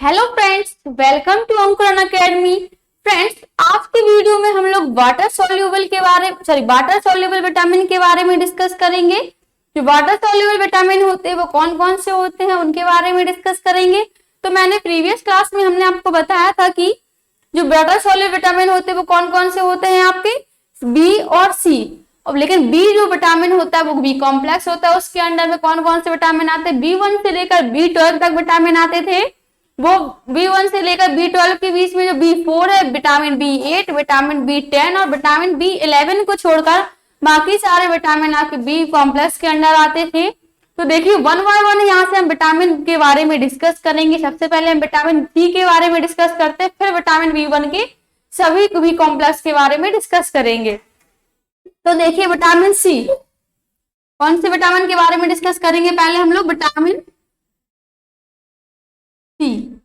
Hello friends, welcome to अंकुरन academy. Friends, आज की वीडियो में हम लोग वाटर सॉल्युबल विटामिन के बारे में डिस्कस करेंगे। जो वाटर सॉल्युबल विटामिन होते हैं वो कौन कौन से होते हैं उनके बारे में डिस्कस करेंगे। तो मैंने प्रीवियस क्लास में हमने आपको बताया था कि जो वाटर सॉल्युबल विटामिन होते हैं वो कौन कौन से होते हैं आपके बी और सी। अब लेकिन बी जो विटामिन होता है वो बी कॉम्प्लेक्स होता है। उसके अंडर में कौन कौन से विटामिन आते हैं, B1 से लेकर B12 तक विटामिन आते थे। वो B1 से लेकर B12 के बीच में जो B4 है, विटामिन B8, विटामिन B10 और विटामिन B11 को छोड़कर बाकी सारे विटामिन आपके बी कॉम्प्लेक्स के अंडर आते थे। तो देखिए वन बाय वन यहाँ से हम विटामिन के बारे में डिस्कस करेंगे। सबसे पहले हम विटामिन सी के बारे में डिस्कस करते हैं, फिर विटामिन B1 के सभी बी कॉम्प्लेक्स के बारे में डिस्कस करेंगे। तो देखिए विटामिन सी, कौन से विटामिन के बारे में डिस्कस करेंगे। पहले हम लोग विटामिन सी,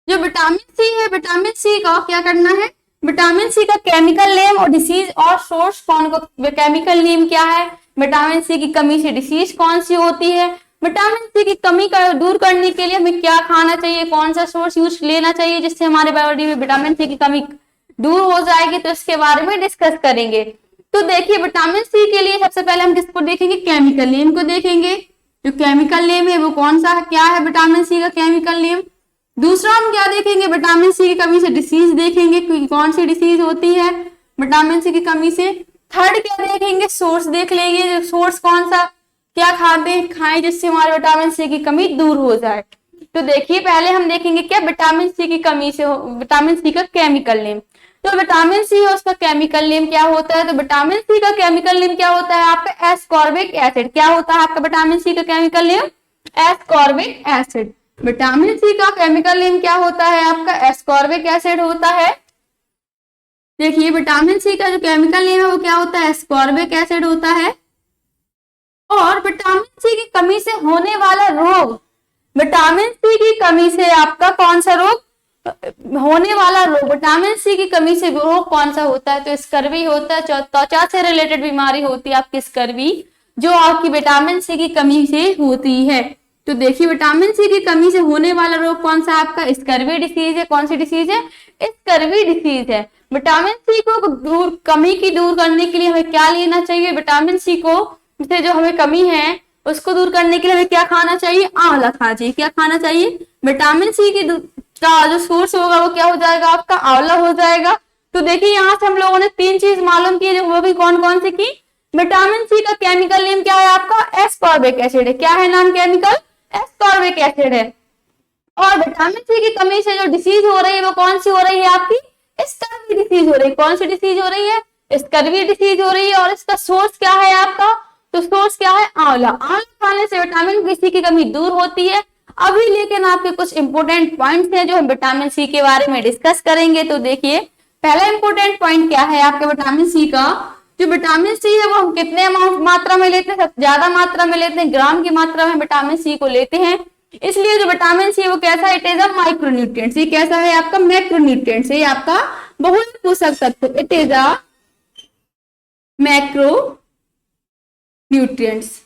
जो विटामिन सी है, विटामिन सी का क्या करना है, विटामिन सी का केमिकल नेम और डिसीज और सोर्स कौन को, केमिकल नेम क्या है, विटामिन सी की कमी से डिसीज कौन सी होती है, विटामिन सी की कमी का दूर करने के लिए हमें क्या खाना चाहिए, कौन सा सोर्स यूज लेना चाहिए जिससे हमारे बॉडी में विटामिन सी की कमी दूर हो जाएगी। तो इसके बारे में डिस्कस करेंगे। तो देखिए विटामिन सी के लिए सबसे पहले हम किसको देखेंगे, केमिकल नेम को देखेंगे। जो केमिकल नेम है वो कौन सा है, क्या है विटामिन सी का केमिकल नेम। दूसरा हम क्या देखेंगे, विटामिन सी की कमी से डिसीज देखेंगे कि कौन सी डिसीज होती है विटामिन सी की कमी से। थर्ड क्या देखेंगे, सोर्स देख लेंगे, सोर्स कौन सा, क्या खाते खाएं जिससे हमारे विटामिन सी की कमी दूर हो जाए। तो देखिए पहले हम देखेंगे क्या विटामिन सी की कमी से विटामिन सी का केमिकल नेम। तो विटामिन सी है उसका केमिकल नेम क्या होता है, तो विटामिन सी का केमिकल नेम क्या होता है आपका एस्कॉर्बिक एसिड। क्या होता है आपका विटामिन सी का chemical name, ascorbic acid. Vitamin C का केमिकल नेम क्या होता है आपका, एस्कॉर्बिक एसिड होता है। देखिए विटामिन सी का जो केमिकल नेम है वो क्या होता है, एस्कॉर्बिक एसिड होता है। और विटामिन सी की कमी से होने वाला रोग, विटामिन सी की कमी से आपका कौन सा रोग होने वाला रोग, विटामिन सी की कमी से रोग कौन सा होता है, तो स्कर्वी होता है। त्वचा से रिलेटेड बीमारी होती है आपकी स्कर्वी, जो आपकी विटामिन सी की कमी से होती है। तो देखिए विटामिन सी की कमी से होने वाला रोग कौन सा आपका, स्कर्वी डिसीज है। कौन सी डिसीज है, स्कर्वी डिसीज है। विटामिन सी को कमी की दूर करने के लिए हमें क्या लेना चाहिए, विटामिन सी को से जो हमें कमी है उसको दूर करने के लिए हमें क्या खाना चाहिए, आंवला खाना चाहिए। क्या खाना चाहिए, विटामिन सी की का जो सोर्स होगा वो क्या हो जाएगा आपका, आंवला हो जाएगा। तो देखिए यहाँ से हम लोगों ने तीन चीज मालूम की, वो भी कौन कौन सी की। विटामिन सी का केमिकल नेम क्या है आपका, एस्कॉर्बिक एसिड है। क्या है नाम केमिकल, एस्कॉर्बिक एसिड है। और विटामिन सी की कमी से जो डिसीज हो रही है वो कौन सी हो रही है आपकी, स्कर्वी डिसीज हो रही है। कौन सी डिसीज हो रही है, स्कर्वी डिसीज हो रही है। और इसका सोर्स क्या है आपका, तो सोर्स क्या है, आंवला। आंवला खाने से विटामिन सी की कमी दूर होती है। अभी लेकिन आपके कुछ इंपोर्टेंट पॉइंट्स हैं जो हम विटामिन सी के बारे में डिस्कस करेंगे। तो देखिए पहला इंपोर्टेंट पॉइंट क्या है आपके विटामिन सी का, जो विटामिन सी है वो हम कितने मात्रा में लेते हैं, सबसे ज्यादा मात्रा में लेते हैं, ग्राम की मात्रा में विटामिन सी को लेते हैं। इसलिए जो विटामिन सी वो कैसा है, इट इज अ माइक्रोन्यूट्रिएंट। ये कैसा है आपका, मैक्रोन्यूट्रिएंट। ये आपका बहुल पोषक तत्व, it is a macro nutrients.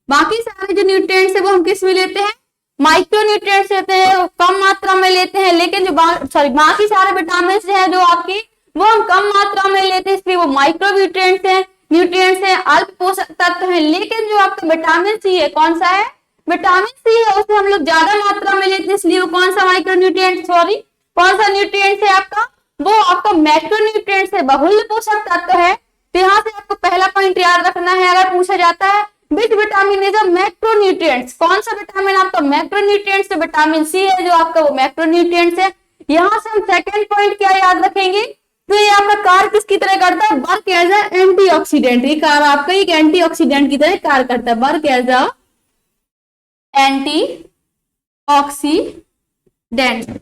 बाकी सारे जो न्यूट्रिएंट्स है वो हम किस में लेते हैं, माइक्रो न्यूट्रिएंट्स लेते हैं, कम मात्रा में लेते हैं। लेकिन जो बाकी सारे विटामिन है जो आपकी वो हम कम मात्रा में लेते हैं, इसलिए वो माइक्रो न्यूट्रिएंट्स है, अल्प पोषक तत्व है। लेकिन जो आपका विटामिन सी है, कौन सा है, विटामिन सी है, उसे हम लोग ज्यादा मात्रा में लेते हैं, इसलिए वो कौन सा माइक्रो न्यूट्रिएंट, सॉरी कौन सा न्यूट्रिएंट है आपका, वो आपका मैक्रो न्यूट्रिएंट्स है, बहुल पोषक तत्व है। तो यहाँ से आपको पहला पॉइंट याद रखना है, अगर पूछा जाता है विच विटामिन इज अ मैक्रोन्यूट्रिएंट्स, कौन सा विटामिन आपका मैक्रोन्यूट्रिएंट्स, तो विटामिन सी है जो आपका वो मैक्रोन्यूट्रिएंट्स है। यहाँ से हम सेकंड पॉइंट क्या याद रखेंगे, तो ये आपका कार्य किसकी तरह करता है, वर्क एज अ एंटीऑक्सीडेंट। ये कार्य आपका एक एंटीऑक्सीडेंट की तरह कार्य करता है, वर्क एज अ एंटीऑक्सीडेंट।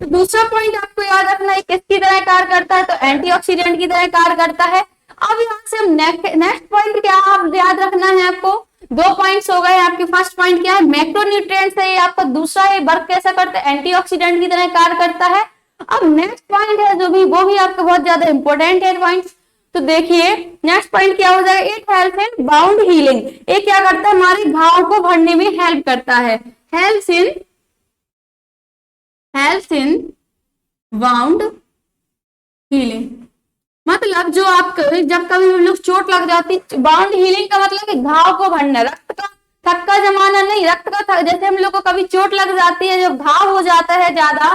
तो दूसरा पॉइंट आपको याद रखना है, किसकी तरह कार्य करता है, तो एंटीऑक्सीडेंट की तरह कार्य करता है। अब यहाँ से हम नेक्स्ट पॉइंट क्या आप याद रखना है आपको, दो पॉइंट्स हो गए आपके। फर्स्ट पॉइंट क्या है, मैक्रोन्यूट्रिएंट्स है, ये आपका दूसरा है वर्क कैसा करता है, एंटीऑक्सीडेंट की तरह कार्य करता है। अब नेक्स्ट पॉइंट है जो भी, वो भी आपका बहुत ज्यादा इंपॉर्टेंट है पॉइंट्स। तो देखिए नेक्स्ट पॉइंट क्या हो जाएगा, it help in bound healing. ये क्या करता है, हमारे घाव को भरने में हेल्प करता है, helps in helps in wound healing, मतलब जो आप जब कभी हम लोग चोट लग जाती, बाउंड हीलिंग का मतलब है घाव को भरना, रक्त का थक्का जमाना नहीं, रक्त का जैसे हम लोग को कभी चोट लग जाती है, जब घाव हो जाता है ज्यादा,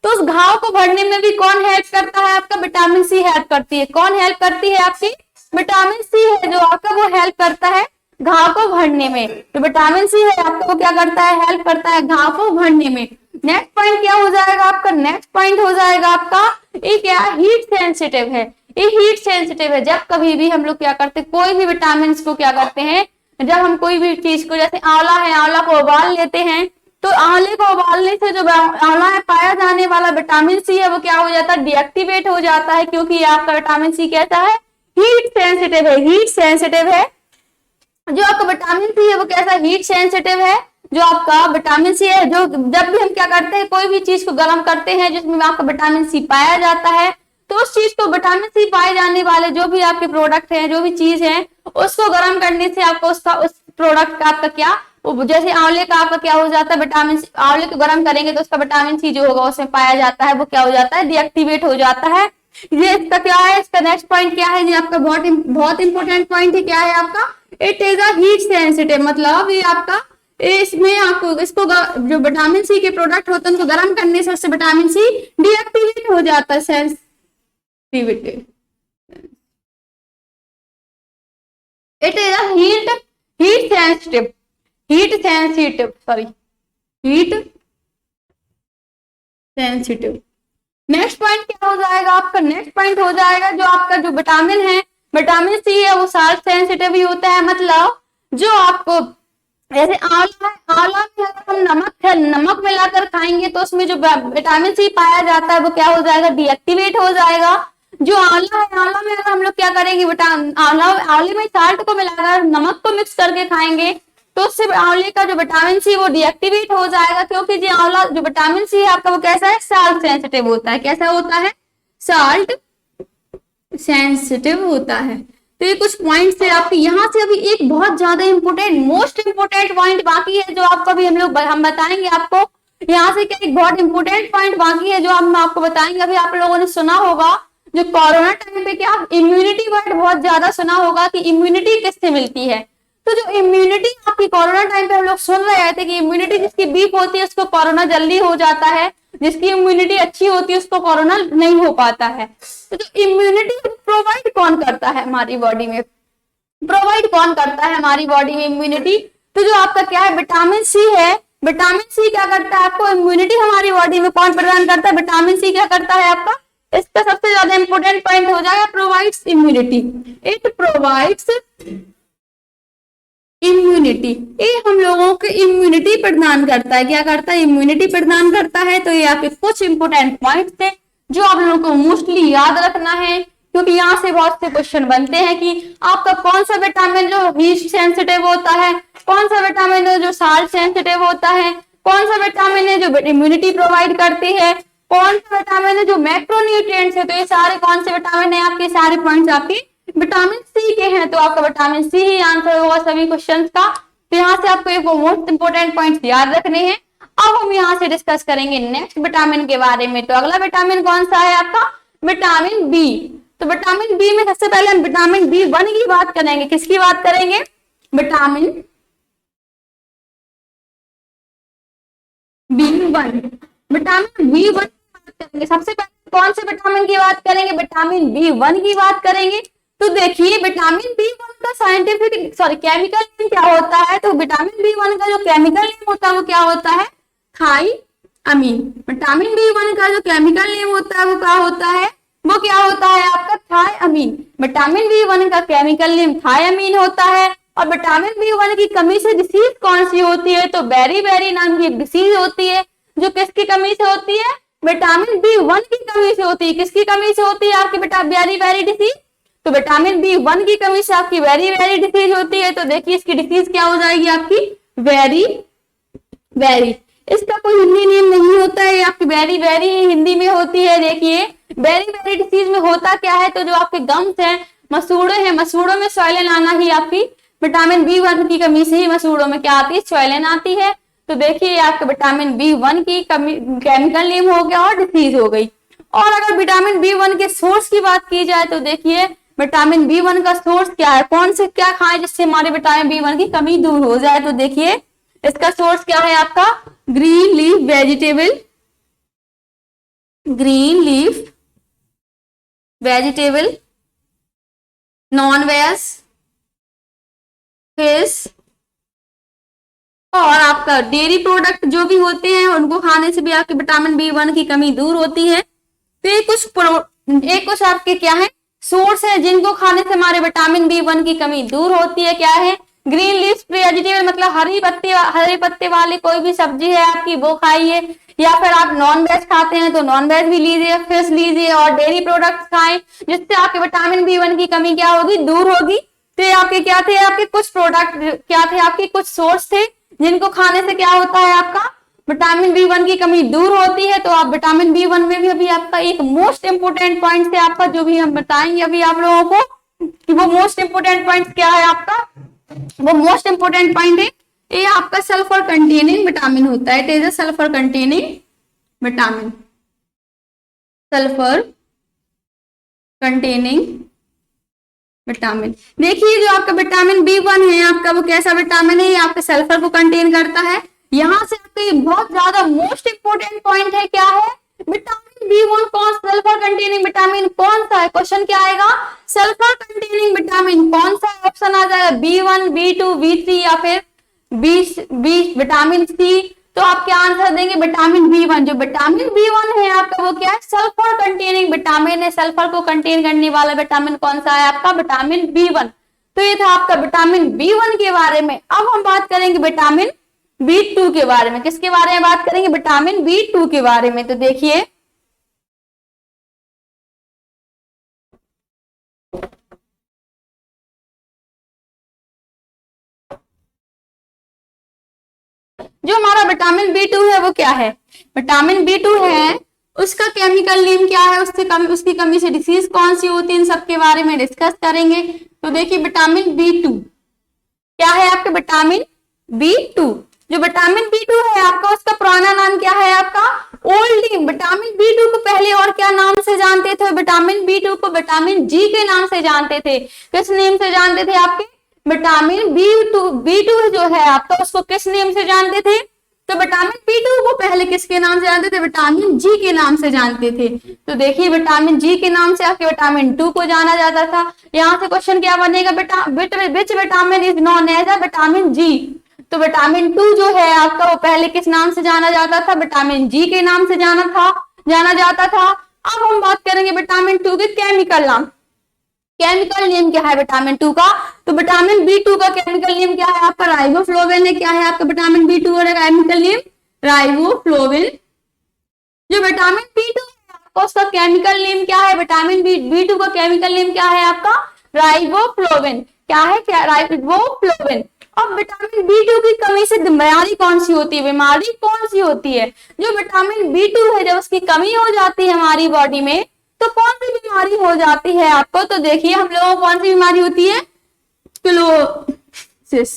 तो उस घाव को भरने में भी कौन हेल्प करता है आपका, विटामिन सी हेल्प करती है। कौन हेल्प करती है आपकी, विटामिन सी है जो आपका वो हेल्प करता है घाव को भरने में। तो विटामिन सी है आपको क्या करता है, हेल्प करता है घाव को भरने में। नेक्स्ट पॉइंट क्या हो जाएगा आपका, नेक्स्ट पॉइंट हो जाएगा आपका, ये क्या हीट सेंसिटिव है, ये हीट सेंसिटिव है। जब कभी भी हम लोग क्या करते हैं, कोई भी विटामिन को क्या करते हैं, जब हम कोई भी चीज को, जैसे आंवला है, आंवला को उबाल लेते हैं, तो आंवले को उबालने से जो आंवला में पाया जाने वाला विटामिन सी है वो क्या हो जाता है, डीएक्टिवेट हो जाता है, क्योंकि ये आपका विटामिन सी कैसा है, हीट सेंसिटिव है, हीट सेंसिटिव है। जो आपका विटामिन सी है वो कैसा, हीट सेंसिटिव है। जो आपका विटामिन सी है, जो जब भी हम क्या करते हैं, कोई भी चीज को गर्म करते हैं जिसमें आपका विटामिन सी पाया जाता है, तो उस चीज को विटामिन सी पाए जाने वाले जो भी आपके प्रोडक्ट हैं, जो भी चीज है, उसको गर्म करने से आपको उसका, उस प्रोडक्ट का आपका क्या, जैसे आंवले का आपका क्या हो जाता है, विटामिन सी, आंवले को गर्म करेंगे तो उसका विटामिन सी जो होगा उसमें पाया जाता है, वो क्या हो जाता है, डीएक्टिवेट हो जाता है। ये इसका क्या है, इसका नेक्स्ट पॉइंट क्या है, ये आपका बहुत इंपॉर्टेंट पॉइंट है, क्या है आपका, it is a heat sensitive, मतलब ये आपका, इसमें आपको इसको जो विटामिन सी के प्रोडक्ट होते हैं उनको गर्म करने से उससे विटामिन सी डीएक्टिवेट हो जाता है, sensitivity. It is a heat sensitive. Next point क्या हो जाएगा आपका, नेक्स्ट पॉइंट हो जाएगा जो आपका जो विटामिन है, विटामिन सी है वो साल्ट सेंसिटिव ही होता है, मतलब जो आपको जैसे आंवला है, आंवला में अगर हम नमक मिलाकर खाएंगे तो उसमें जो विटामिन सी पाया जाता है वो क्या हो जाएगा, डीएक्टिवेट हो जाएगा। जो आंवला है, आंवला में अगर हम लोग क्या करेंगे, आंवले में साल्ट को मिलाकर नमक को मिक्स करके खाएंगे तो उससे आंवले का जो विटामिन सी वो डीएक्टिवेट हो जाएगा, क्योंकि जो आंवला जो विटामिन सी है आपका वो कैसा है, साल्ट सेंसिटिव होता है। कैसा होता है, साल्ट सेंसिटिव होता है। तो ये कुछ पॉइंट्स है आपके, यहाँ से अभी एक बहुत ज्यादा इंपोर्टेंट, मोस्ट इंपोर्टेंट पॉइंट बाकी है जो आपको अभी हम बताएंगे आपको। यहाँ से क्या एक बहुत इंपोर्टेंट पॉइंट बाकी है जो हम आपको बताएंगे। अभी आप लोगों ने सुना होगा जो कोरोना टाइम पे क्या इम्यूनिटी वर्ड बहुत ज्यादा सुना होगा कि इम्यूनिटी किससे मिलती है। तो जो इम्यूनिटी आपकी कोरोना टाइम पे हम लोग सुन रहे थे कि इम्यूनिटी जिसकी वीक होती है उसको कोरोना जल्दी हो जाता है, जिसकी इम्यूनिटी अच्छी होती है उसको कोरोना नहीं हो पाता है। तो जो इम्यूनिटी प्रोवाइड कौन करता है हमारी बॉडी में, प्रोवाइड कौन करता है हमारी बॉडी में इम्यूनिटी, तो जो आपका क्या है विटामिन सी है। विटामिन सी क्या करता है, आपको इम्यूनिटी हमारी बॉडी में कौन प्रदान करता है, विटामिन सी क्या करता है आपका, इसका सबसे ज्यादा इंपोर्टेंट पॉइंट हो जाएगा provides immunity. It provides immunity, ये हम लोगों को इम्यूनिटी प्रदान करता है। क्या करता है, इम्यूनिटी प्रदान करता है। तो ये आपके कुछ इंपोर्टेंट पॉइंट्स थे जो आप लोगों को मोस्टली याद रखना है, क्योंकि यहाँ से बहुत से क्वेश्चन बनते हैं कि आपका कौन सा विटामिन जो हीट सेंसिटिव होता है, कौन सा विटामिन है जो साल्ट सेंसिटिव होता है, कौन सा विटामिन है जो इम्यूनिटी प्रोवाइड करती है, कौन सा विटामिन है जो मैक्रोन्यूट्रिएंट्स है। तो ये सारे कौन से विटामिन है आपके, सारे पॉइंट्स आपके विटामिन सी के हैं। तो आपका विटामिन सी ही आंसर होगा सभी क्वेश्चंस का। तो यहाँ से आपको एक मोस्ट इंपोर्टेंट पॉइंट्स याद रखने हैं। अब हम यहाँ से डिस्कस करेंगे नेक्स्ट विटामिन के बारे में। तो अगला विटामिन कौन सा है आपका, विटामिन बी। तो विटामिन बी में सबसे पहले हम विटामिन B1 की बात करेंगे। किसकी बात करेंगे, विटामिन B1। विटामिन B1 की बात करेंगे। सबसे पहले कौन से विटामिन की बात करेंगे, विटामिन B1 की बात करेंगे। तो देखिए विटामिन B1 का साइंटिफिक केमिकल नेम क्या होता है। तो विटामिन B1 का जो केमिकल नेम होता है वो क्या होता है, थाइअमीन। विटामिन B1 का जो केमिकल नेम होता है वो क्या होता है, वो क्या होता है आपका थाइअमीन। विटामिन B1 का केमिकल नेम थाइअमीन होता है। और विटामिन B1 की कमी से डिसीज कौन सी होती है, तो बेरी नाम की एक डिसीज होती है जो किसकी कमी से होती है, विटामिन B1 की कमी से होती है। किसकी कमी से होती है आपकी बेटा, बेरी डिसीज। तो विटामिन B1 की कमी से आपकी वेरी डिसीज होती है। तो देखिए इसकी डिसीज क्या हो जाएगी आपकी, वेरी। इसका कोई हिंदी नेम नहीं होता है, आपकी वेरी हिंदी में होती है। देखिए वेरी डिसीज में होता क्या है, तो जो आपके गम्स हैं, मसूड़े हैं, मसूड़ों में स्वैलन आना ही आपकी विटामिन B1 की कमी से ही मसूड़ों में क्या आती है, स्वैलन आती है। तो देखिए आपके विटामिन B1 की कमी केमिकल नेम हो गया और डिसीज हो गई। और अगर विटामिन B1 के सोर्स की बात की जाए तो देखिए विटामिन B1 का सोर्स क्या है, कौन से क्या खाएं जिससे हमारे विटामिन B1 की कमी दूर हो जाए। तो देखिए इसका सोर्स क्या है आपका green leaf vegetable, green leaf vegetable, non veg, fish और आपका डेयरी प्रोडक्ट जो भी होते हैं उनको खाने से भी आपके विटामिन B1 की कमी दूर होती है। तो ये कुछ आपके क्या है सोर्स है जिनको खाने से हमारे विटामिन B1 की कमी दूर होती है। क्या है ग्रीन लीफ वेजिटेबल मतलब हरे पत्ते वाली कोई भी सब्जी है आपकी वो खाइए, या फिर आप नॉन वेज खाते हैं तो नॉन वेज भी लीजिए, फिश लीजिए और डेयरी प्रोडक्ट्स खाएं जिससे आपके विटामिन B1 की कमी क्या होगी दूर होगी। तो ये आपके क्या थे आपके कुछ प्रोडक्ट क्या थे आपके कुछ सोर्स थे जिनको खाने से क्या होता है आपका विटामिन B1 की कमी दूर होती है। तो आप विटामिन B1 में भी अभी आपका एक मोस्ट इंपोर्टेंट पॉइंट है आपका जो भी हम बताएंगे अभी आप लोगों को कि वो मोस्ट इंपोर्टेंट पॉइंट क्या है आपका, वो मोस्ट इंपोर्टेंट पॉइंट है ये आपका सल्फर कंटेनिंग विटामिन होता है। It is a sulphur containing vitamin, sulphur containing vitamin. देखिए जो आपका विटामिन B1 है आपका वो कैसा विटामिन है, ये आपके सल्फर को कंटेन करता है। यहाँ से आपका ये बहुत ज्यादा मोस्ट इंपोर्टेंट पॉइंट है क्या है विटामिन B1 कौन सल्फर कंटेनिंग विटामिन कौन सा है, क्वेश्चन क्या आएगा सल्फर कंटेनिंग विटामिन कौन सा ऑप्शन आ जाएगा B1 B2 B3 या फिर बी विटामिन C। तो आप क्या आंसर देंगे विटामिन B1। जो विटामिन B1 है आपका वो क्या है सल्फर कंटेनिंग विटामिन है, सल्फर को कंटेन करने वाला विटामिन कौन सा है आपका विटामिन B1। तो ये था आपका विटामिन B1 के बारे में। अब हम बात करेंगे विटामिन B2 के बारे में। किसके बारे में बात करेंगे विटामिन B2 के बारे में। तो देखिए जो हमारा विटामिन B2 है वो क्या है विटामिन B2 है उसका केमिकल नेम क्या है, उसकी कमी से डिसीज कौन सी होती है, इन सब के बारे में डिस्कस करेंगे। तो देखिए विटामिन B2 क्या है आपका विटामिन B2। जो विटामिन B2 है आपका उसका पुराना नाम क्या है आपका ओल्ड नेम। विटामिन B2 को पहले और क्या नाम से जानते थे, विटामिन B2 को विटामिन G के नाम से जानते थे। किस नेम से जानते थे आपके विटामिन B2 जो है आपका उसको किस नेम से जानते थे, तो विटामिन B2 को पहले किसके नाम से जानते थे विटामिन G के नाम से जानते थे। तो देखिए विटामिन G के नाम से आपके विटामिन 2 को जाना जाता था। यहाँ से क्वेश्चन क्या बनेगा which vitamin is known as a vitamin G। तो विटामिन 2 जो है आपका वो पहले किस नाम से जाना जाता था विटामिन G के नाम से जाना जाता था। अब हम बात करेंगे विटामिन 2 के केमिकल नाम, केमिकल नेम क्या है विटामिन 2 का। तो विटामिन B2 का केमिकल नेम क्या है आपका राइबोफ्लोविन है। क्या है आपका विटामिन B2 का केमिकल नेम राइबोफ्लोविन। जो विटामिन B2 है आपका उसका केमिकल नेम क्या है विटामिन B2 का केमिकल नेम क्या है आपका राइबोफ्लोविन। क्या है क्या राइबोफ्लोविन। अब विटामिन B2 की कमी से बीमारी कौन सी होती है, बीमारी कौन सी होती है। जो विटामिन B2 है जब उसकी कमी हो जाती है हमारी बॉडी में तो कौन सी बीमारी हो जाती है आपको। तो देखिए हम लोगों को कौन सी बीमारी होती है क्लोसिस।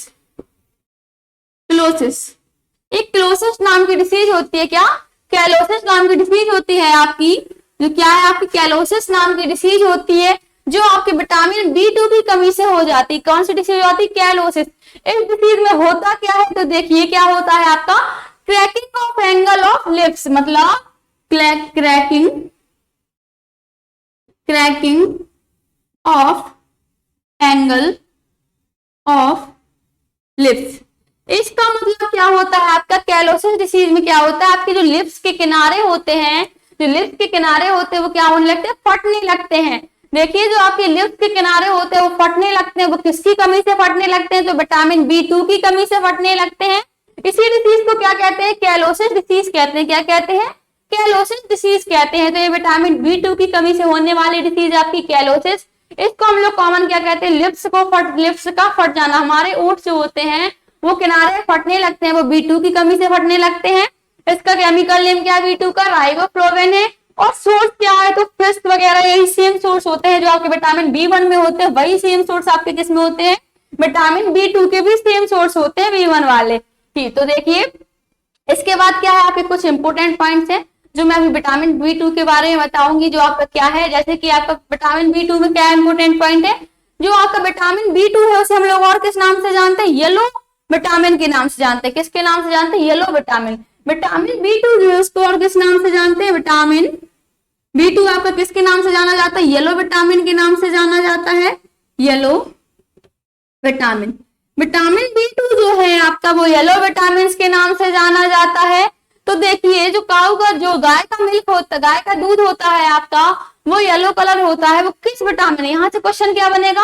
एक क्लोसिस नाम की डिसीज होती है। क्या कैलोसिस नाम की डिसीज होती है आपकी, जो क्या है आपकी कैलोसिस नाम की डिसीज होती है जो आपके विटामिन B2 की कमी से हो जाती है। कौन सी डिसीज होती है कैलोसिस। इस डिसीज में होता क्या है तो देखिए क्या होता है आपका cracking of angle of lips, मतलब cracking of angle of lips. इसका मतलब क्या होता है आपका कैलोसिस डिसीज में क्या होता है आपके जो लिप्स के किनारे होते हैं, जो लिप्स के किनारे होते हैं वो क्या होने लगते हैं फटने लगते हैं। देखिए जो आपके लिप्स के किनारे होते हैं वो फटने लगते हैं, वो किसकी कमी से फटने लगते हैं तो विटामिन B2 की कमी से फटने लगते हैं। इसी डिसीज को क्या कहते हैं कैलोसिस डिसीज कहते हैं। क्या कहते हैं कैलोसिस डिसीज कहते हैं। तो ये विटामिन B2 की कमी से होने वाली डिसीज आपकी कैलोसिस। इसको हम लोग कॉमन क्या कहते हैं लिप्स का फट जाना। हमारे ओठ जो होते हैं वो किनारे फटने लगते हैं, वो B2 की कमी से फटने लगते हैं। इसका केमिकल नेम क्या है B2 का राइबोफ्लोविन है। और सोर्स क्या है तो फिश वगैरह यही सेम सोर्स होते हैं जो आपके विटामिन B1 में होते हैं, वही सेम सोर्स आपके किस में होते हैं विटामिन B2 के भी सेम सोर्स होते हैं B1 वाले। ठीक तो देखिए इसके बाद क्या है, आपके कुछ इंपोर्टेंट पॉइंट्स हैं जो मैं अभी विटामिन B2 के बारे में बताऊंगी, जो आपका क्या है। जैसे कि आपका विटामिन B2 में क्या इंपोर्टेंट पॉइंट है, जो आपका विटामिन B2 है उसे हम लोग और किस नाम से जानते हैं, येलो विटामिन के नाम से जानते हैं। किसके नाम से जानते हैं, येलो विटामिन। विटामिन B2 जो है उसको और किस नाम से जानते हैं, विटामिन B2 आपका किसके नाम से जाना जाता है, येलो विटामिन के नाम से जाना जाता है, येलो विटामिन। विटामिन B2 जो है आपका वो येलो विटामिन के नाम से जाना जाता है। तो देखिए जो काऊ का, जो गाय का मिल्क होता है, गाय का दूध होता है आपका, वो येलो कलर होता है, वो किस विटामिन, यहाँ से क्वेश्चन क्या बनेगा,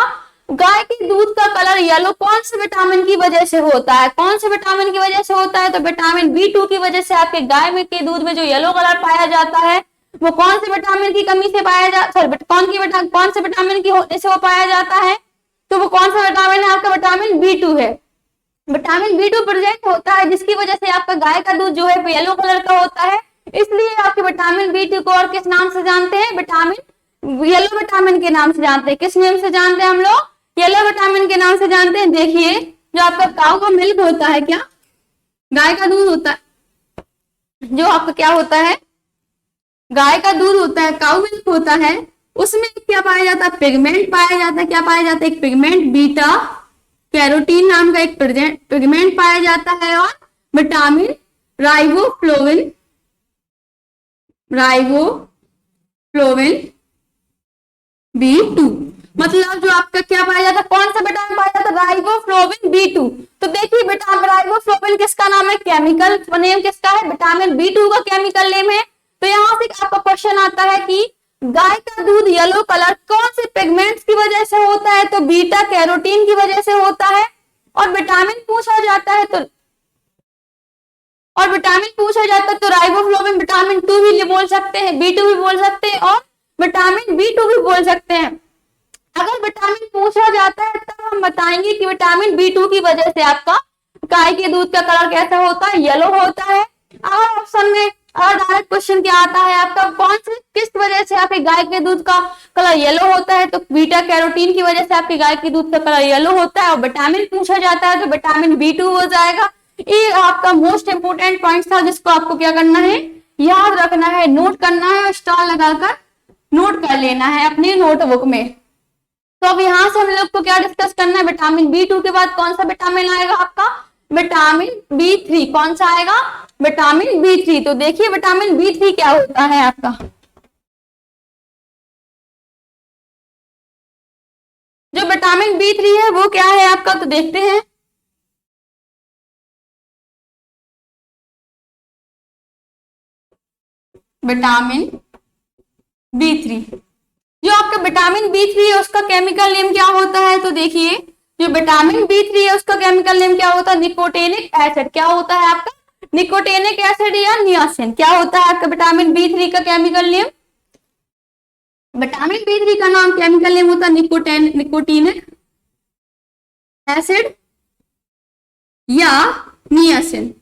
गाय के दूध का कलर येलो कौन से विटामिन की वजह से होता है, कौन से विटामिन की वजह से होता है, तो विटामिन B2 की वजह से आपके गाय में के दूध में जो येलो कलर पाया जाता है वो कौन से विटामिन की कमी से पाया जाता है, कौन से विटामिन की होने से वो पाया जाता है, तो वो कौन सा विटामिन है, आपका विटामिन B2 है। विटामिन B2 प्रेजेंट होता है जिसकी वजह से आपका गाय का दूध जो है येलो कलर का होता है, इसलिए आपके विटामिन B2 को और किस नाम से जानते हैं, विटामिन येलो विटामिन के नाम से जानते हैं। किस नाम से जानते हैं हम लोग, येलो विटामिन के नाम से जानते हैं। देखिए जो आपका काऊ का मिल्क होता है, क्या गाय का दूध होता है, जो आपका क्या होता है, गाय का दूध होता है, काऊ मिल्क होता है, उसमें क्या पाया जाता है, पिगमेंट पाया जाता है। क्या पाया जाता है, एक पिगमेंट बीटा कैरोटीन नाम का एक पिगमेंट पाया जाता है, और विटामिन राइबोफ्लोविन B2, मतलब जो आपका क्या पाया जाता है, कौन सा विटामिन पाया जाता है, राइबोफ्लोविन B2। तो देखिए बेटा राइबोफ्लोविन किसका नाम है, केमिकल नेम किसका है, विटामिन B2 का केमिकल नेम है। तो यहाँ से आपका क्वेश्चन आता है कि गाय का दूध येलो कलर कौन से पिगमेंट्स की वजह से होता है, तो बीटा कैरोटीन की वजह से होता है। और विटामिन पूछा जाता है तो राइबोफ्लोविन विटामिन 2 भी बोल सकते हैं, B2 भी बोल सकते हैं, और विटामिन B2 भी बोल सकते हैं। अगर विटामिन पूछा जाता है तब हम बताएंगे कि विटामिन B2 की वजह से आपका गाय के दूध का कलर कैसा होता है, येलो होता है। और ऑप्शन में और डायरेक्ट क्वेश्चन क्या आता है आपका, कौन से किस वजह से आपके गाय के दूध का कलर येलो होता है, तो बीटा कैरोटीन की वजह से आपके गाय के दूध का कलर येलो होता है। और विटामिन पूछा जाता है तो विटामिन B2 हो जाएगा। ये आपका मोस्ट इंपोर्टेंट पॉइंट था जिसको आपको क्या करना है, याद रखना है, नोट करना है, स्टार लगाकर नोट कर लेना है अपनी नोटबुक में। तो अब यहाँ से हम लोग को क्या डिस्कस करना है, विटामिन B2 के बाद कौन सा विटामिन आएगा आपका, विटामिन B3। कौन सा आएगा, विटामिन B3। तो देखिए विटामिन B3 क्या होता है आपका, जो विटामिन B3 है वो क्या है आपका, तो देखते हैं। विटामिन B3, जो आपका विटामिन B3 है उसका केमिकल नेम क्या होता है, तो देखिए जो विटामिन B3 है उसका केमिकल नेम क्या होता है, निकोटेनिक एसिड। क्या होता है आपका, निकोटेनिक एसिड या नियासिन। क्या होता है आपका विटामिन B3 का केमिकल नेम, विटामिन B3 का नाम केमिकल नेम होता है निकोटेनिक एसिड या नियासिन।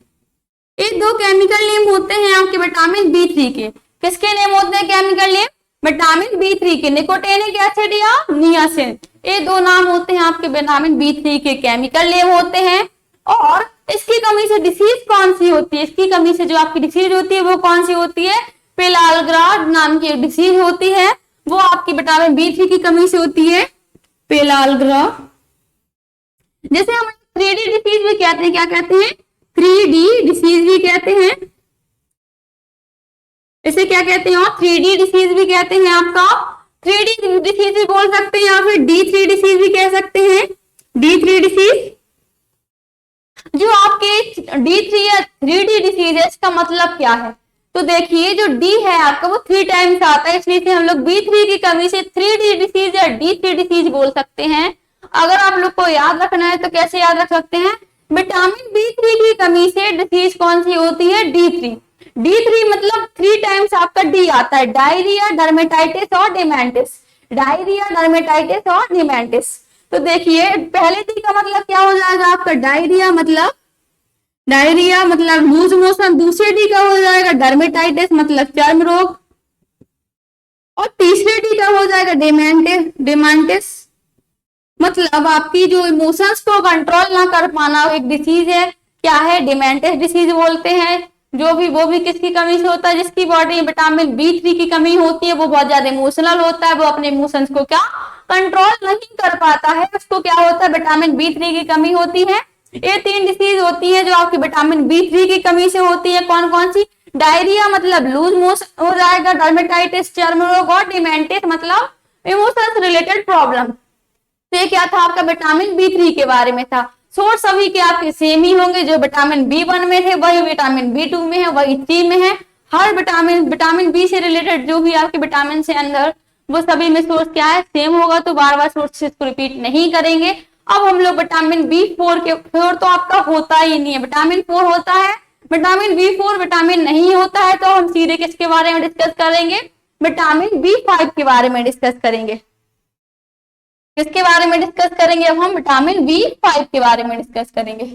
ये दो केमिकल नेम होते हैं आपके विटामिन B3 के। किसके नेम होते हैं केमिकल नेम, विटामिन B3 के, निकोटेनिक एसिड या नियासिन। ये दो नाम होते हैं आपके विटामिन B3 के केमिकल नेम होते हैं। और इसकी कमी से डिसीज कौन सी होती है, इसकी कमी से जो आपकी डिसीज होती है वो कौन सी होती है, पेलाल्ग्रा नाम की डिसीज होती है, वो आपकी विटामिन B3 की कमी से होती है, पेलाल्ग्रा। जैसे हम 3D डिसीज भी कहते हैं, क्या कहते हैं, 3D डिसीज भी कहते हैं, इसे क्या कहते हैं, और 3D डिसीज भी कहते हैं। आपका 3D डिसीज भी बोल सकते हैं या फिर D3 डिसीज भी कह सकते हैं। D3 डिसीज, जो आपके D3 या 3D डिसीज है इसका मतलब क्या है, तो देखिए जो D है आपका वो 3 टाइम्स आता है, इसलिए हम लोग B3 की कमी से 3D डिसीज या D3 डिसीज बोल सकते हैं। अगर आप लोग को याद रखना है तो कैसे याद रख सकते हैं, विटामिन B3 की कमी से डिसीज कौन सी होती है, D3। D3 मतलब 3 टाइम्स आपका D आता है, डायरिया, डर्मेटाइटिस और डिमेंटिस। डायरिया, डर्मेटाइटिस और डिमेंटिस। तो देखिए पहले D का मतलब क्या हो जाएगा आपका, डायरिया मतलब लूज मोशन। दूसरे D का हो जाएगा डर्मेटाइटिस मतलब चर्म रोग। और तीसरे D का हो जाएगा डिमेंटिस मतलब आपकी जो इमोशंस को कंट्रोल ना कर पाना एक डिसीज है, क्या है, डिमेंटिस डिसीज बोलते हैं। वो भी किसकी कमी से होता है, जिसकी बॉडी में विटामिन B3 की कमी होती है, वो बहुत ज्यादा इमोशनल होता है, वो अपने इमोशंस को क्या कंट्रोल नहीं कर पाता है, उसको क्या होता है विटामिन B3 की कमी होती है। ये 3 डिसीज होती है जो आपकी विटामिन B3 की कमी से होती है। कौन कौन सी? डायरिया मतलब लूज मोशन हो जाएगा, डर्मेटाइटिस चर्म रोग, और डिमेंटिस मतलब इमोशंस रिलेटेड प्रॉब्लम। तो ये क्या था आपका विटामिन B3 के बारे में था। सोर्स सभी के आपके सेम ही होंगे, जो विटामिन B1 में थे वही विटामिन B2 में है, वही C में है। हर विटामिन B से रिलेटेड जो भी आपके विटामिन से अंदर, वो सभी में सोर्स क्या है, सेम होगा, तो बार बार सोर्स को रिपीट नहीं करेंगे। अब हम लोग विटामिन B4 के, 4 तो आपका होता ही नहीं है, विटामिन 4 होता है, विटामिन B4 विटामिन नहीं होता है, तो हम सीधे किसके बारे में डिस्कस करेंगे, विटामिन B5 के बारे में डिस्कस करेंगे। किसके बारे में डिस्कस करेंगे? अब हम विटामिन B5 के बारे में डिस्कस करेंगे।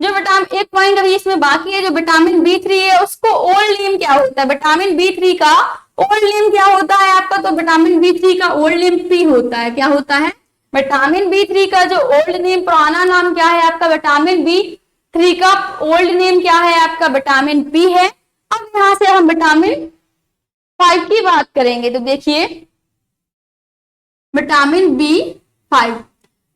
जो विटामिन, एक पॉइंट अभी इसमें बाकी है, जो विटामिन B3 है उसको ओल्ड नेम क्या होता है, विटामिन B3 का ओल्ड नेम क्या होता है आपका, तो विटामिन B3 का ओल्ड नेम P होता है। क्या होता है? विटामिन B3 का जो ओल्ड नेम, पुराना नाम क्या है आपका, विटामिन B3 का ओल्ड नेम क्या है आपका, विटामिन P है। अब यहां से हम विटामिन 5 की बात करेंगे, तो देखिए विटामिन B5,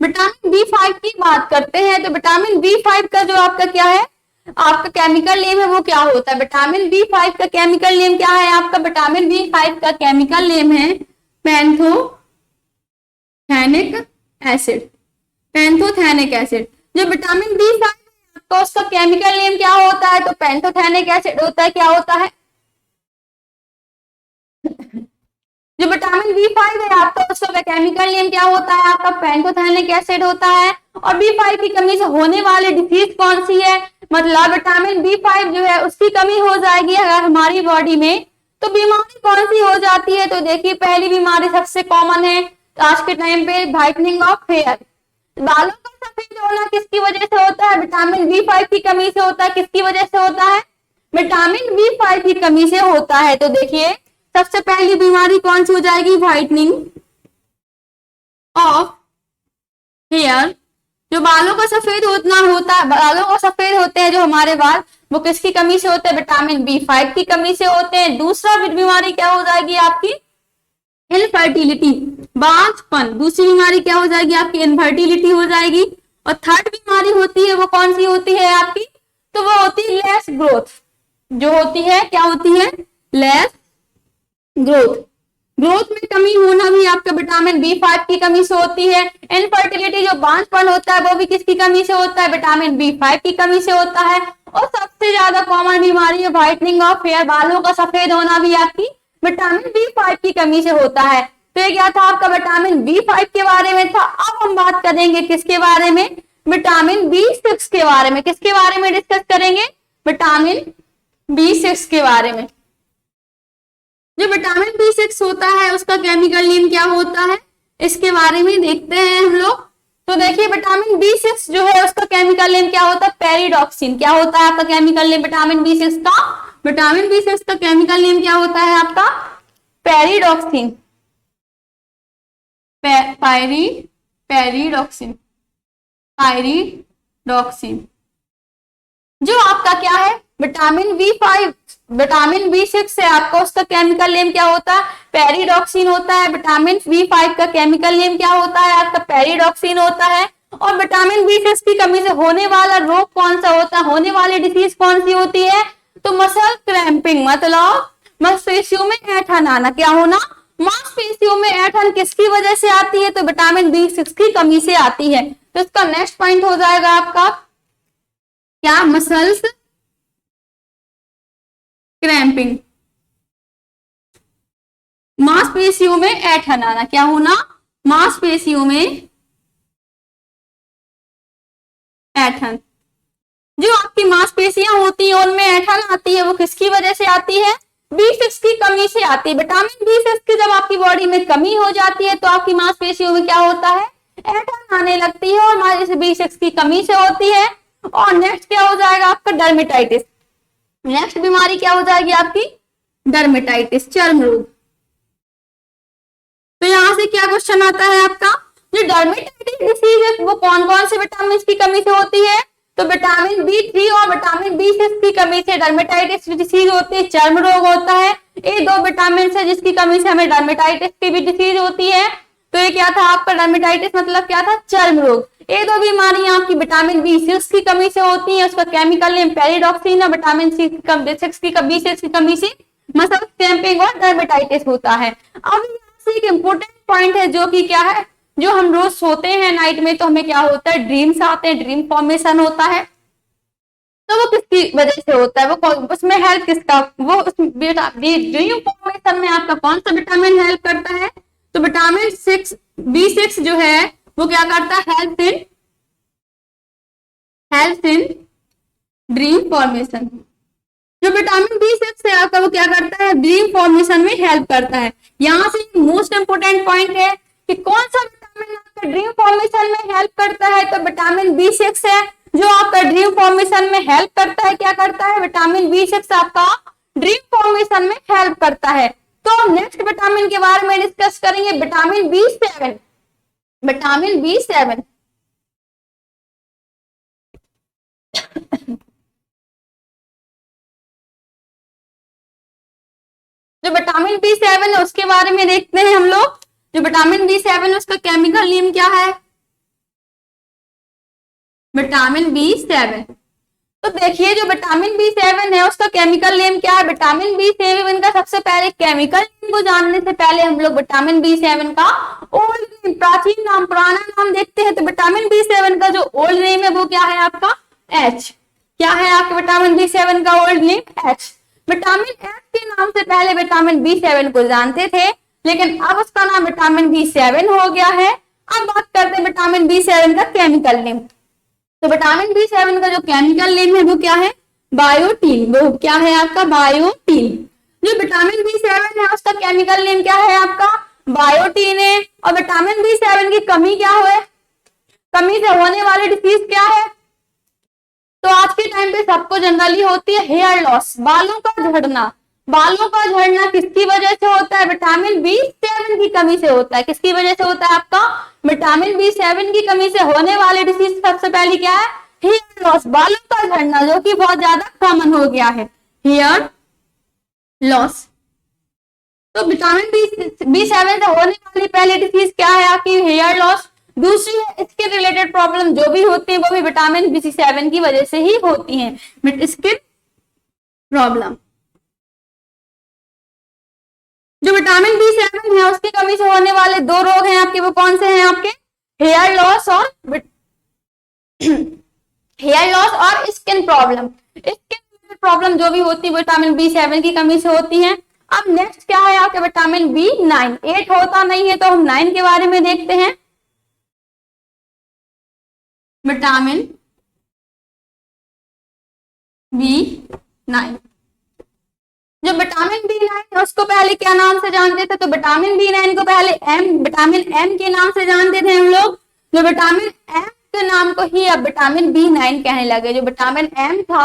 विटामिन B5 की बात करते हैं, तो विटामिन B5 का जो आपका क्या है, आपका केमिकल नेम है, वो क्या होता है, विटामिन B5 का केमिकल नेम क्या है आपका, विटामिन B5 का केमिकल नेम है पैंथोथेनिक एसिड, पैंथोथेनिक एसिड। जो विटामिन B5 है आपका, उसका केमिकल नेम क्या होता है, तो पैंथोथेनिक एसिड होता है। क्या होता है? जो विटामिन B5 है आपका, उसका केमिकल नेम क्या होता है आपका, पैंथोथेनिक एसिड होता है। और B5 की कमी से होने वाली डिसीज कौन सी है, मतलब विटामिन B5 जो है उसकी कमी हो जाएगी अगर हमारी बॉडी में, तो बीमारी कौन सी हो जाती है, तो देखिए पहली बीमारी सबसे कॉमन है आज के टाइम पे, व्हाइटनिंग ऑफ हेयर, बालों का सफेद होना किसकी वजह से होता है, विटामिन B5 की कमी से होता है। किसकी वजह से होता है? विटामिन B5 की कमी से होता है। तो देखिए सबसे पहली बीमारी कौन सी हो जाएगी, व्हाइटनिंग ऑफ हेयर। जो बालों का सफेद होना होता है, बालों का सफेद होते हैं जो हमारे बाल, वो किसकी कमी से होते हैं, विटामिन B5 की कमी से होते हैं। दूसरा बीमारी क्या हो जाएगी आपकी, इनफर्टिलिटी, बांझपन। दूसरी बीमारी क्या हो जाएगी आपकी, इनफर्टिलिटी हो जाएगी। और थर्ड बीमारी होती है, वो कौन सी होती है आपकी, तो वो होती है लेस ग्रोथ। जो होती है, क्या होती है, लेस ग्रोथ। ग्रोथ में कमी होना भी आपका विटामिन B5 की कमी से होती है। इनफर्टिलिटी, जो बांझपन होता है, वो भी किसकी कमी से होता है, विटामिन B5 की कमी से होता है। और सबसे ज्यादा कॉमन बीमारी है व्हाइटनिंग ऑफ हेयर, बालों का सफेद होना भी आपकी विटामिन B5 की कमी से होता है। तो ये क्या था आपका, विटामिन B5 के बारे में था। अब हम बात करेंगे किसके बारे में, विटामिन B6 के बारे में। किसके बारे में डिस्कस करेंगे, विटामिन B6 के बारे में। जो विटामिन B6 होता है उसका केमिकल नेम क्या होता है, इसके बारे में देखते हैं हम लोग। तो देखिए विटामिन B6 जो है उसका केमिकल नेम क्या होता है, पेरिडॉक्सिन। क्या होता है आपका केमिकल नेम विटामिन B6 का, विटामिन B6 का केमिकल नेम क्या होता है आपका, पेरिडॉक्सिन, पेरिडॉक्सिन, पायरिडॉक्सिन। जो आपका क्या है विटामिन B5, विटामिन B6 है आपका, उसका केमिकल नेम क्या होता है, पेरिडॉक्सिन होता है। विटामिन B5 का केमिकल नेम क्या होता है आपका, पेरिडॉक्सिन होता है। और विटामिन B6 की कमी से होने वाला रोग कौन सा होता है, होने वाली डिसीज कौन सी होती है, तो मसल क्रैम्पिंग, मतलब मांसपेशियों में ऐंठन आना। क्या होना, मांसपेशियों में ऐंठन किसकी वजह से आती है, तो विटामिन B6 की कमी से आती है। तो इसका नेक्स्ट पॉइंट हो जाएगा आपका क्या, मसल्स क्रैम्पिंग, मांसपेशियों में ऐंठन आना। क्या होना, मांसपेशियों में ऐंठन। जो आपकी मांसपेशियां होती हैं उनमें ऐंठन आती है, वो किसकी वजह से आती है, B6 की कमी से आती है। विटामिन B6 की जब आपकी बॉडी में कमी हो जाती है तो आपकी मांसपेशियों में क्या होता है, ऐंठन आने लगती है, और B6 की कमी से होती है। और नेक्स्ट क्या हो जाएगा आपका, डर्मेटाइटिस। नेक्स्ट बीमारी क्या हो जाएगी आपकी, डर्मेटाइटिस, चर्म रोग। तो यहां से क्या क्वेश्चन आता है आपका, जो डर्मेटाइटिस डिसीज है वो कौन कौन से विटामिन की कमी से होती है, तो विटामिन B3 और विटामिन B6 की कमी से डर्मेटाइटिस डिसीज होती है, चर्म रोग होता है। ये दो विटामिन है जिसकी कमी से हमें डर्मेटाइटिस की भी डिसीज होती है। तो ये क्या था आपका डर्मेटाइटिस मतलब क्या था, चर्म रोग। ये दो बीमारियां आपकी विटामिन B6 की कमी से होती है, उसका केमिकल नेम पेरिडॉक्सिन, और विटामिन B6 की कमी से मसल क्रैम्पिंग और डर्मेटाइटिस होता है। अब यहाँ से एक इम्पोर्टेंट पॉइंट है जो कि क्या है, जो हम रोज सोते हैं नाइट में तो हमें क्या होता है, ड्रीम्स आते हैं, ड्रीम फॉर्मेशन होता है। तो वो किसकी वजह से होता है, वो उसमें हेल्प किसका, वो ड्रीम फॉर्मेशन में आपका कौन सा विटामिन हेल्प करता है, तो विटामिन B6 जो है वो क्या करता है, हेल्प इन ड्रीम फॉर्मेशन। जो विटामिन B6 है आपका वो क्या करता है, ड्रीम फॉर्मेशन में हेल्प करता है। यहाँ से मोस्ट इंपोर्टेंट पॉइंट है कि कौन सा विटामिन आपका ड्रीम फॉर्मेशन में हेल्प करता है, तो विटामिन B6 है जो आपका ड्रीम फॉर्मेशन में हेल्प करता है। क्या करता है, विटामिन B6 आपका ड्रीम फॉर्मेशन में हेल्प करता है। तो नेक्स्ट विटामिन के बारे में डिस्कस करेंगे, विटामिन B7। विटामिन B7 जो विटामिन B7 है उसके बारे में देखते हैं हम लोग। जो विटामिन B7 है उसका केमिकल नेम क्या है, विटामिन B7। तो देखिए जो विटामिन B7 है उसका केमिकल नेम क्या है, विटामिन B7 का सबसे पहले केमिकल नेम को जानने से पहले हम लोग विटामिन B7 का ओल्ड नेम, प्राचीन नाम, पुराना नाम देखते हैं। तो विटामिन B7 का जो ओल्ड नेम है वो क्या है आपका H। क्या है आपके विटामिन B7 का old name, H। Vitamin H के नाम से पहले विटामिन B7 को जानते थे, लेकिन अब उसका नाम विटामिन B7 हो गया है। अब बात करते हैं विटामिन B7 का केमिकल नेम। तो विटामिन B7 का जो केमिकल नेम है वो क्या है, बायोटीन। वो क्या है आपका, बायोटीन। जो विटामिन B7 है उसका केमिकल नेम क्या है आपका, बायोटीन है। और विटामिन B7 की कमी क्या है, कमी से होने वाली डिसीज क्या है, तो आज के टाइम पे सबको जनरली होती है हेयर लॉस, बालों का झड़ना। बालों का झड़ना किसकी वजह से होता है, विटामिन B7 की कमी से होता है। किसकी वजह से होता है आपका, विटामिन B7 की कमी से होने वाली डिसीज सबसे पहली क्या है, हेयर लॉस, बालों का झड़ना, जो कि बहुत ज्यादा कॉमन हो गया है, हेयर लॉस। तो विटामिन B7 से होने वाली पहली डिसीज क्या है आपकी, हेयर लॉस। दूसरी है स्किन रिलेटेड प्रॉब्लम, जो भी होती है वो भी विटामिन B7 की वजह से ही होती है, स्किन प्रॉब्लम। जो विटामिन B7 है उसकी कमी से होने वाले दो रोग हैं आपके, वो कौन से हैं आपके, हेयर लॉस और हेयर लॉस और स्किन प्रॉब्लम। स्किन प्रॉब्लम जो भी होती है विटामिन B7 की कमी से होती है। अब नेक्स्ट क्या है आपके, विटामिन B9। 8 होता नहीं है तो हम 9 के बारे में देखते हैं। विटामिन B9, जो विटामिन B9 है उसको पहले क्या नाम से जानते थे, तो विटामिन B9 को पहले विटामिन M के नाम से जानते थे हम लोग। जो विटामिन M के नाम को ही अब विटामिन B9 कहने लगे। जो विटामिन M था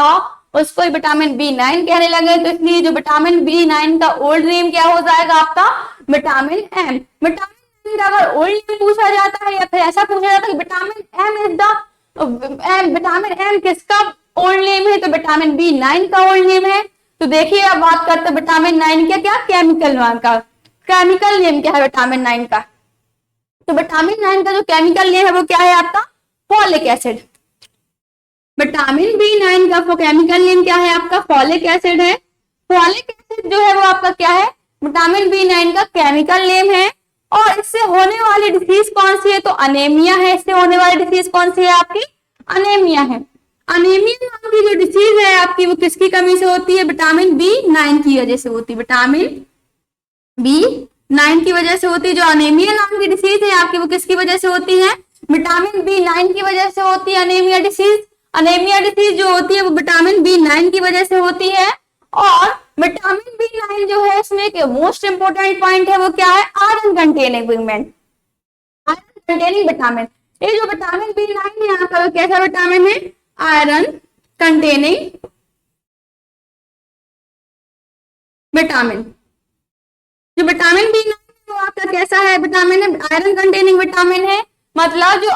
उसको ही विटामिन B9 कहने लगे, तो इसलिए जो विटामिन B9 का ओल्ड नेम क्या हो जाएगा आपका, विटामिन M। विटामिन M का अगर ओल्ड नेम पूछा जाता है या फिर ऐसा पूछा जाता है कि vitamin M is the vitamin M किसका ओल्ड नेम है, तो विटामिन B9 का ओल्ड नेम है। तो देखिए अब बात करते हैं विटामिन 9 के क्या केमिकल नाम का, केमिकल नेम क्या है विटामिन 9 का। तो विटामिन 9 का जो केमिकल नेम है वो क्या है आपका, फॉलिक एसिड। विटामिन B9 का केमिकल नेम क्या है आपका, फॉलिक एसिड है। फॉलिक एसिड जो है वो आपका क्या है, विटामिन B9 का केमिकल नेम है। और इससे होने वाली डिसीज कौन सी है, तो अनेमिया है। इससे होने वाली डिसीज कौन सी है आपकी, अनेमिया है। अनेमिया नाम की जो डिसीज है आपकी वो किसकी कमी से होती है, विटामिन B9 की वजह से होती है। विटामिन B9 की वजह से होती है। जो अनेमिया नाम की डिसीज है आपकी वो किसकी वजह से होती है, विटामिन B9 की वजह से होती है अनेमिया डिसीज। अनेमिया डिसीज जो होती है वो विटामिन B9 की वजह से होती है। और विटामिन B9 जो है इसमें एक मोस्ट इंपोर्टेंट पॉइंट है वो क्या है, iron containing pigment, iron containing vitamin. ये जो विटामिन B9 है आपका वो कैसा विटामिन है, आयरन कंटेनिंग विटामिन। जो विटामिन B9 है वो आपका कैसा है विटामिन है, आयरन कंटेनिंग विटामिन है। मतलब जो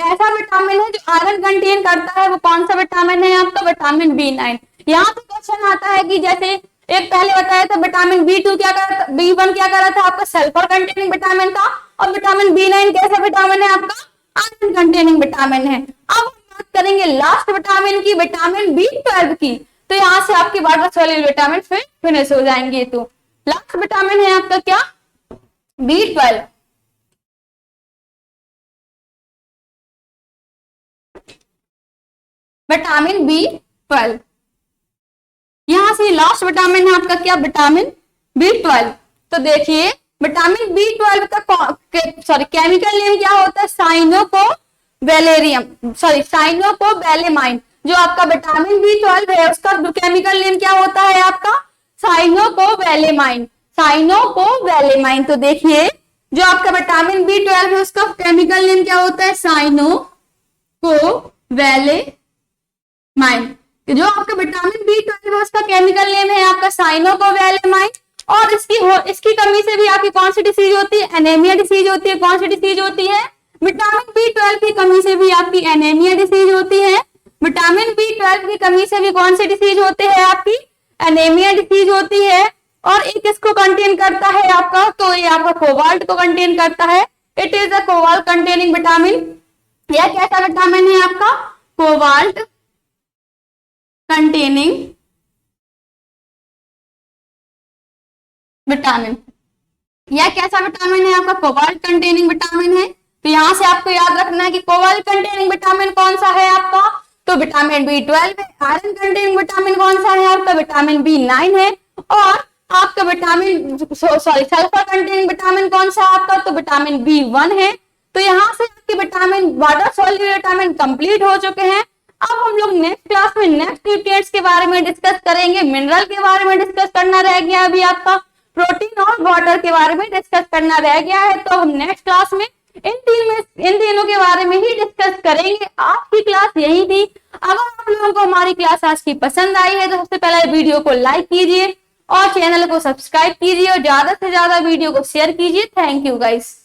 ऐसा विटामिन है जो आयरन कंटेन करता है, वो कौन सा विटामिन है आपका? Vitamin B9। यहाँ पे क्वेश्चन आता है कि जैसे एक पहले बताया था विटामिन B2 क्या कर रहा था, B1 क्या कर रहा था आपका? सल्फर कंटेनिंग विटामिन था, और विटामिन B9 कैसा विटामिन है आपका? आयरन कंटेनिंग विटामिन है। अब हम बात करेंगे लास्ट विटामिन की, विटामिन B12 की। तो यहाँ से आपकी वाटर सॉल्युबल विटामिन फिर फिनिश हो जाएंगे। तो लास्ट विटामिन है आपका क्या? B12। विटामिन B12, यहां से लास्ट विटामिन है आपका क्या? Vitamin B12। तो देखिए विटामिन B12 का केमिकल नेम क्या होता है? साइनोकोवैलेमाइन। जो आपका विटामिन B12 है उसका केमिकल नेम क्या होता है आपका? साइनोकोवैलेमाइन। तो देखिए जो आपका विटामिन B12 है उसका केमिकल नेम क्या होता है? साइनोकोवैलेमाइन। जो आपका विटामिन B12 है उसका केमिकल नेम है आपका साइनोकोवैलेमाइन। और इसकी कमी से भी आपकी कौन सी डिसीज होती है? एनीमिया डिसीज होती है। कौन सी डिसीज होती है? विटामिन B12 की कमी से भी आपकी एनीमिया डिसीज होती है। विटामिन B12 की कमी से भी कौन सी डिसीज होती है? आपकी एनीमिया डिसीज होती है। और एक इसको कंटेन करता है आपका, तो ये आपका कोबाल्ट को कंटेन करता है। It is a cobalt containing vitamin. यह कैसा विटामिन है आपका? Cobalt containing vitamin. यह कैसा विटामिन है आपका? कोबाल्ट कंटेनिंग विटामिन है। तो यहां से आपको याद रखना है कि कोबाल्ट कंटेनिंग विटामिन कौन सा है आपका? तो विटामिन B12 है। आयरन कंटेनिंग विटामिन कौन सा है आपका? विटामिन B9 है। और आपका सल्फर कंटेनिंग विटामिन कौन सा आपका? तो विटामिन B1 है। तो यहाँ से आपके vitamin water soluble vitamin complete हो चुके हैं। अब हम लोग नेक्स्ट क्लास में नेक्स्ट न्यूट्रिएंट्स के बारे में डिस्कस करेंगे। मिनरल के बारे में डिस्कस करना रह गया अभी आपका, प्रोटीन और वाटर के बारे में डिस्कस करना रह गया है। तो हम नेक्स्ट क्लास में इन तीनों के बारे में ही डिस्कस करेंगे। आज की क्लास यही थी। अगर आप लोगों को हमारी क्लास आज की पसंद आई है तो सबसे पहले वीडियो को लाइक कीजिए और चैनल को सब्सक्राइब कीजिए और ज्यादा से ज्यादा वीडियो को शेयर कीजिए। Thank you guys.